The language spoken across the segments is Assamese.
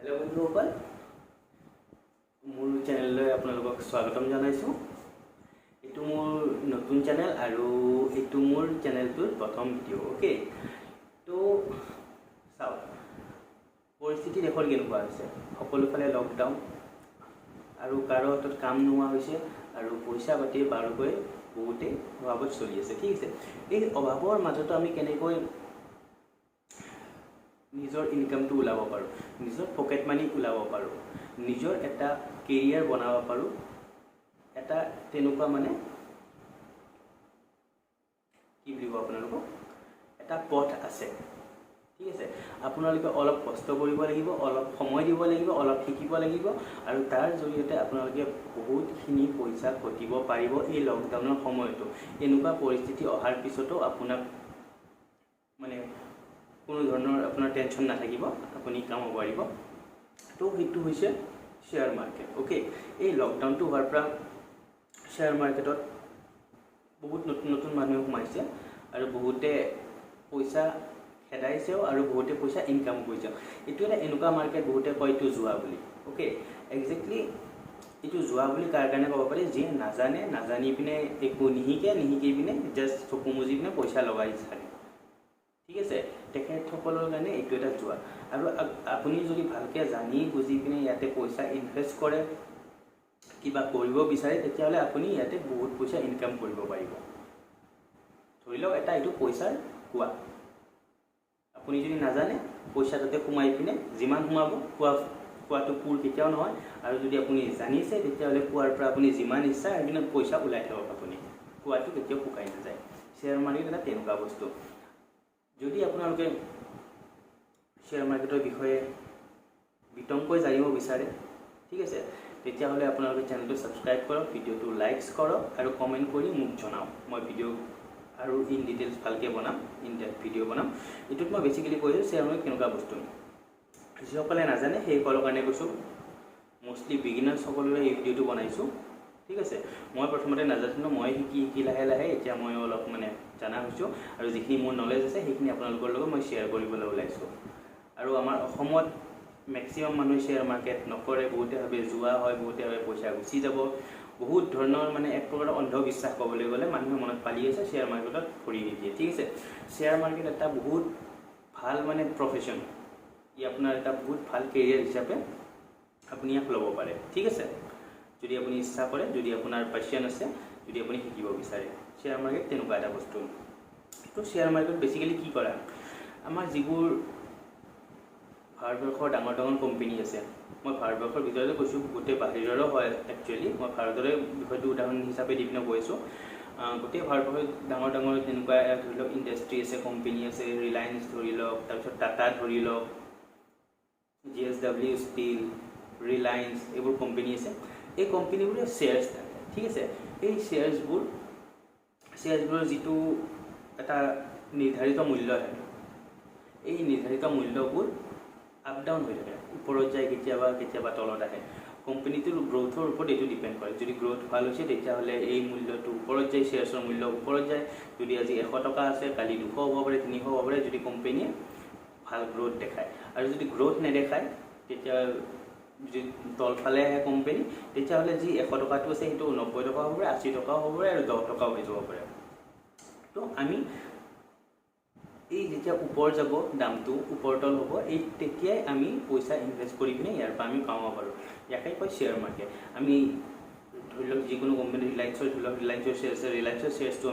हेलो बंधुসকল মোৰ চেনেললৈ আপোনালোকক স্বাগতম জনাইছো। এটো মোৰ নতুন চেনেল আৰু এটো মোৰ চেনেলটোৰ প্ৰথম ভিডিও। ওকে, তো চাও পৰিস্থিতি দেখৰ কেনেকুৱা হৈছে। সকলোফালে লকডাউন আৰু কাৰো হাতত কাম নোহোৱা হৈছে আৰু পইচা পাতি বাৰুকৈ বহুতে অভাৱত চলি আছে। ঠিক আছে, এই অভাৱৰ মাজতো আমি কেনেকৈ নিজৰ ইনকামটো ওলাব পাৰো, নিজৰ পকেট মানি ওলাব পাৰো, নিজৰ এটা কেৰিয়াৰ বনাব পাৰো, এটা তেনেকুৱা মানে কি বুলিব আপোনালোকক এটা পথ আছে। ঠিক আছে, আপোনালোকে অলপ কষ্ট কৰিব লাগিব, অলপ সময় দিব লাগিব, অলপ শিকিব লাগিব আৰু তাৰ জৰিয়তে আপোনালোকে বহুতখিনি পইচা ঘটিব পাৰিব। এই লকডাউনৰ সময়তো এনেকুৱা পৰিস্থিতি অহাৰ পিছতো আপোনাক মানে কোনো ধৰণৰ আপোনাৰ টেনশ্যন নাথাকিব, আপুনি কামাব পাৰিব। তো সেইটো হৈছে শ্বেয়াৰ মাৰ্কেট। ওকে, এই লকডাউনটো হোৱাৰ পৰা শ্বেয়াৰ মাৰ্কেটত বহুত নতুন নতুন মানুহ সোমাইছে আৰু বহুতে পইচা খেদাইছেও আৰু বহুতে পইচা ইনকাম কৰিছে। এইটো এটা এনেকুৱা মাৰ্কেট, বহুতে কয় এইটো জুৱা বুলি। ওকে, একজেক্টলি এইটো জুৱা বুলি কাৰ কাৰণে ক'ব পাৰি, যিয়ে নাজানি পিনে একো নিশিকি পিনে জাষ্ট চকু মুজি পিনে পইচা লগাই থাকে। ঠিক আছে, তেখেতসকলৰ কাৰণে এইটো এটা জুৱা। আৰু আপুনি যদি ভালকৈ জানি বুজি পিনে ইয়াতে পইচা ইনভেষ্ট কৰে, কিবা কৰিব বিচাৰে, তেতিয়াহ'লে আপুনি ইয়াতে বহুত পইচা ইনকাম কৰিব পাৰিব। ধৰি লওক এটা এইটো পইচাৰ কোৱা, আপুনি যদি নাজানে পইচা তাতে সোমাই পিনে যিমান সোমাব কোৱাটো পুৰ কেতিয়াও নহয়। আৰু যদি আপুনি জানিছে তেতিয়াহ'লে কোৱাৰ পৰা আপুনি যিমান ইচ্ছা সেইদিনা পইচা ওলাই থাকক, আপুনি কোৱাটো কেতিয়াও শুকাই নাযায়। শ্বেয়াৰ মাৰ্কেট এটা তেনেকুৱা বস্তু। যদি আপোনালোকে শ্বেয়াৰ মাৰ্কেটৰ বিষয়ে বিতংকৈ জানিব বিচাৰে, ঠিক আছে, তেতিয়াহ'লে আপোনালোকে চেনেলটো ছাবস্ক্ৰাইব কৰক, ভিডিঅ'টো লাইকছ কৰক আৰু কমেণ্ট কৰি মোক জনাওক। মই ভিডিঅ' আৰু ইন ডিটেইলছ ভালকৈ বনাম, ইন ডেপথ ভিডিঅ' বনাম। এইটোত মই বেছিকেলি কৈছোঁ শ্বেয়াৰ মাৰ্কেট কেনেকুৱা বস্তু। যিসকলে নাজানে সেইসকলৰ কাৰণে কৈছোঁ, মষ্টলি বিগিনাৰ্ছসকললৈ এই ভিডিঅ'টো বনাইছোঁ। ঠিক আছে, মই প্ৰথমতে নাজানো, মই শিকি লাহে লাহে এতিয়া মই অলপ মানে জানা হৈছোঁ আৰু যিখিনি মোৰ নলেজ আছে সেইখিনি আপোনালোকৰ লগত মই শ্বেয়াৰ কৰিবলৈ ওলাইছোঁ। আৰু আমাৰ অসমত মেক্সিমাম মানুহে শ্বেয়াৰ মাৰ্কেট নকৰে, বহুতে ভাবে জুৱা হয়, বহুতে ভাবে পইচা গুচি যাব, বহুত ধৰণৰ মানে এক প্ৰকাৰৰ অন্ধবিশ্বাস ক'বলৈ গ'লে মানুহৰ মনত পালি আছে, শ্বেয়াৰ মাৰ্কেটত ভৰি নিদিয়ে। ঠিক আছে, শ্বেয়াৰ মাৰ্কেট এটা বহুত ভাল মানে প্ৰফেশ্যন, ই আপোনাৰ এটা বহুত ভাল কেৰিয়াৰ হিচাপে আপুনি ইয়াক ল'ব পাৰে। ঠিক আছে, যদি আপুনি ইচ্ছা কৰে, যদি আপোনাৰ পেশ্যন আছে, যদি আপুনি শিকিব বিচাৰে। শ্বেয়াৰ মাৰ্কেট তেনেকুৱা এটা বস্তু। তো শ্বেয়াৰ মাৰ্কেট বেছিকেলি কি কৰা, আমাৰ যিবোৰ ভাৰতবৰ্ষৰ ডাঙৰ ডাঙৰ কোম্পানী আছে, মই ভাৰতবৰ্ষৰ ভিতৰতে কৈছোঁ, গোটেই বাহিৰৰো হয় একচুৱেলি, মই ভাৰতৰে বিষয়টো উদাহৰণ হিচাপে দি পিনে কৈছোঁ। গোটেই ভাৰতবৰ্ষৰ ডাঙৰ ডাঙৰ তেনেকুৱা ধৰি লওক ইণ্ডাষ্ট্ৰী আছে, কোম্পানী আছে, ৰিলায়েন্স ধৰি লওক, তাৰপিছত টাটা ধৰি লওক, JSW ষ্টীল, ৰিলায়েন্স, এইবোৰ কোম্পানী আছে। এই কোম্পানীবোৰে শ্বেয়াৰ্ছ থাকে। ঠিক আছে, এই শ্বেয়াৰ্ছবোৰৰ যিটো এটা নিৰ্ধাৰিত মূল্য থাকে, এই নিৰ্ধাৰিত মূল্যবোৰ আপ ডাউন হৈ থাকে, ওপৰত যায়, কেতিয়াবা তলত আহে। কোম্পানীটোৰ গ্ৰ'থৰ ওপৰত এইটো ডিপেণ্ড কৰে। যদি গ্ৰ'থ ভাল হৈছে তেতিয়াহ'লে এই মূল্যটো ওপৰত যায়, শ্বেয়াৰ্ছৰ মূল্য ওপৰত যায়। যদি আজি 100 টকা আছে, কালি 200 হ'ব পাৰে, 300 হ'ব পাৰে, যদি কোম্পানীয়ে ভাল গ্ৰ'থ দেখায়। আৰু যদি গ্ৰ'থ নেদেখায়, তেতিয়া যদি তলফালে আহে কোম্পানী, তেতিয়াহ'লে যি 100 টকাটো আছে সেইটো 90 টকা হ'ব পাৰে, 80 টকাও হ'ব পাৰে আৰু 10 টকাও হৈ যাব পাৰে। তো আমি এই যেতিয়া ওপৰ যাব, দামটো ওপৰ তল হ'ব, এই তেতিয়াই আমি পইচা ইনভেষ্ট কৰি পিনে ইয়াৰ পৰা আমি কামাব পাৰোঁ। ইয়াকে কয় শ্বেয়াৰ মাৰ্কেট। আমি ধৰি লওক যিকোনো কোম্পানী, ৰিলায়েন্সৰ ধৰি লওক, ৰিলায়েন্সৰ শ্বেয়াৰ আছে, ৰিলায়েন্সৰ শ্বেয়াৰ্ছটো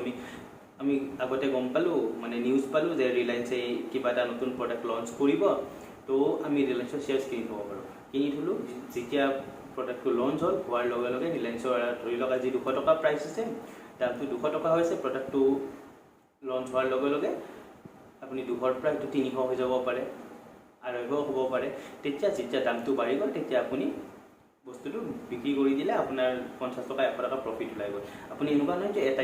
আমি আগতে গম পালোঁ, মানে নিউজ পালোঁ যে ৰিলায়েন্সে কিবা এটা নতুন প্ৰডাক্ট লঞ্চ কৰিব, তো আমি ৰিলায়েন্সৰ শ্বেয়াৰ্ছ কিনি থ'ব পাৰোঁ। কিনি থ'লোঁ, যেতিয়া প্ৰডাক্টটো লঞ্চ হ'ল, হোৱাৰ লগে লগে ৰিলায়েন্সৰ ধৰি লওক আজি 200 টকা প্ৰাইচ আছে, দামটো 200 টকা হৈছে, প্ৰডাক্টটো লঞ্চ হোৱাৰ লগে লগে আপুনি 200ৰ পৰা সেইটো 300 হৈ যাব পাৰে, 250 হ'ব পাৰে। যেতিয়া দামটো বাঢ়ি গ'ল, তেতিয়া আপুনি বস্তুটো বিক্ৰী কৰি দিলে, আপোনাৰ 50 টকা 100 টকা প্ৰফিট ওলাই গ'ল। আপুনি এনেকুৱা নহয় যে এটা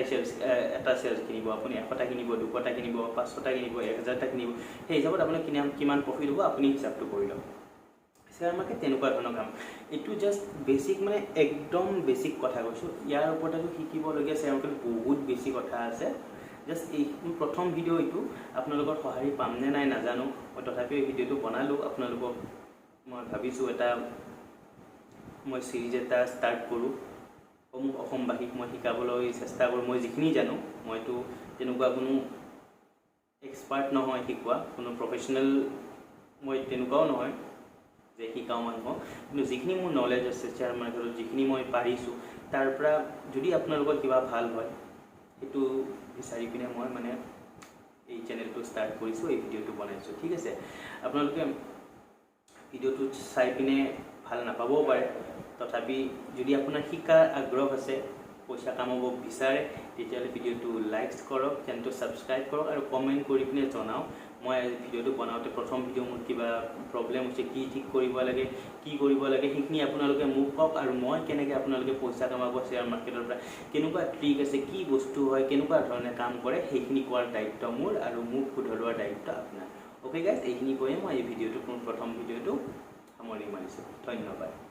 শ্বেয়াৰ্ছ কিনিব, আপুনি 100টা কিনিব, 200টা কিনিব, 500টা কিনিব, 1000টা কিনিব, সেই হিচাপত আপোনাৰ কিমান প্ৰফিট হ'ব আপুনি হিচাপটো কৰি লওক। শ্বেয়াৰ মাৰ্কেট তেনেকুৱা ধৰণৰ কাম। এইটো জাষ্ট বেছিক, মানে একদম বেছিক কথা কৈছোঁ। ইয়াৰ ওপৰত আৰু শিকিবলগীয়া শ্বেয়াৰ মাৰ্কেটত বহুত বেছি কথা আছে। জাষ্ট এই প্ৰথম ভিডিঅ' এইটো, আপোনালোকৰ সঁহাৰি পাম নে নাই নাজানো, মই তথাপিও এই ভিডিঅ'টো বনালোঁ আপোনালোকক মই ভাবিছোঁ এটা মই সিৰিজ এটা ষ্টাৰ্ট কৰোঁ সমূহ অসমবাসীক মই শিকাবলৈ চেষ্টা কৰোঁ মই যিখিনি জানো মইতো তেনেকুৱা কোনো এক্সপাৰ্ট নহয় শিকোৱা কোনো প্ৰফেশ্যনেল মই তেনেকুৱাও নহয় যে শিকাওঁ মানুহক কিন্তু যিখিনি মোৰ নলেজ আছে শ্বেয়াৰ মাৰ্কেটত যিখিনি মই পাৰিছোঁ তাৰ পৰা যদি আপোনালোকৰ কিবা ভাল হয় সেইটো বিচাৰি পিনে মই মানে এই চেনেলটো ষ্টাৰ্ট কৰিছোঁ এই ভিডিঅ'টো বনাইছোঁ ঠিক আছে আপোনালোকে ভিডিঅ'টো চাই পিনে ভাল নাপাবও পাৰে তথাপি যদি আপোনাৰ শিকাৰ আগ্ৰহ আছে পইচা কামাব বিচাৰে তেতিয়াহ'লে ভিডিঅ'টো লাইকছ কৰক চেনেলটো ছাবস্ক্ৰাইব কৰক আৰু কমেণ্ট কৰি পিনে জনাওক মই ভিডিঅ'টো বনাওঁতে প্ৰথম ভিডিঅ' মোৰ কিবা প্ৰব্লেম হৈছে কি ঠিক কৰিব লাগে কি কৰিব লাগে সেইখিনি আপোনালোকে মোক কওক আৰু মই কেনেকৈ আপোনালোকে পইচা কামাব শ্বেয়াৰ মাৰ্কেটৰ পৰা কেনেকুৱা ট্ৰিক আছে কি বস্তু হয় কেনেকুৱা ধৰণে কাম কৰে সেইখিনি কোৱাৰ দায়িত্ব মোৰ আৰু মোক শুধৰোৱাৰ দায়িত্ব আপোনাৰ অ'কে গাইজ এইখিনি কৈয়ে মই এই ভিডিঅ'টো প্ৰথম ভিডিঅ'টো সামৰি মাৰিছোঁ ধন্যবাদ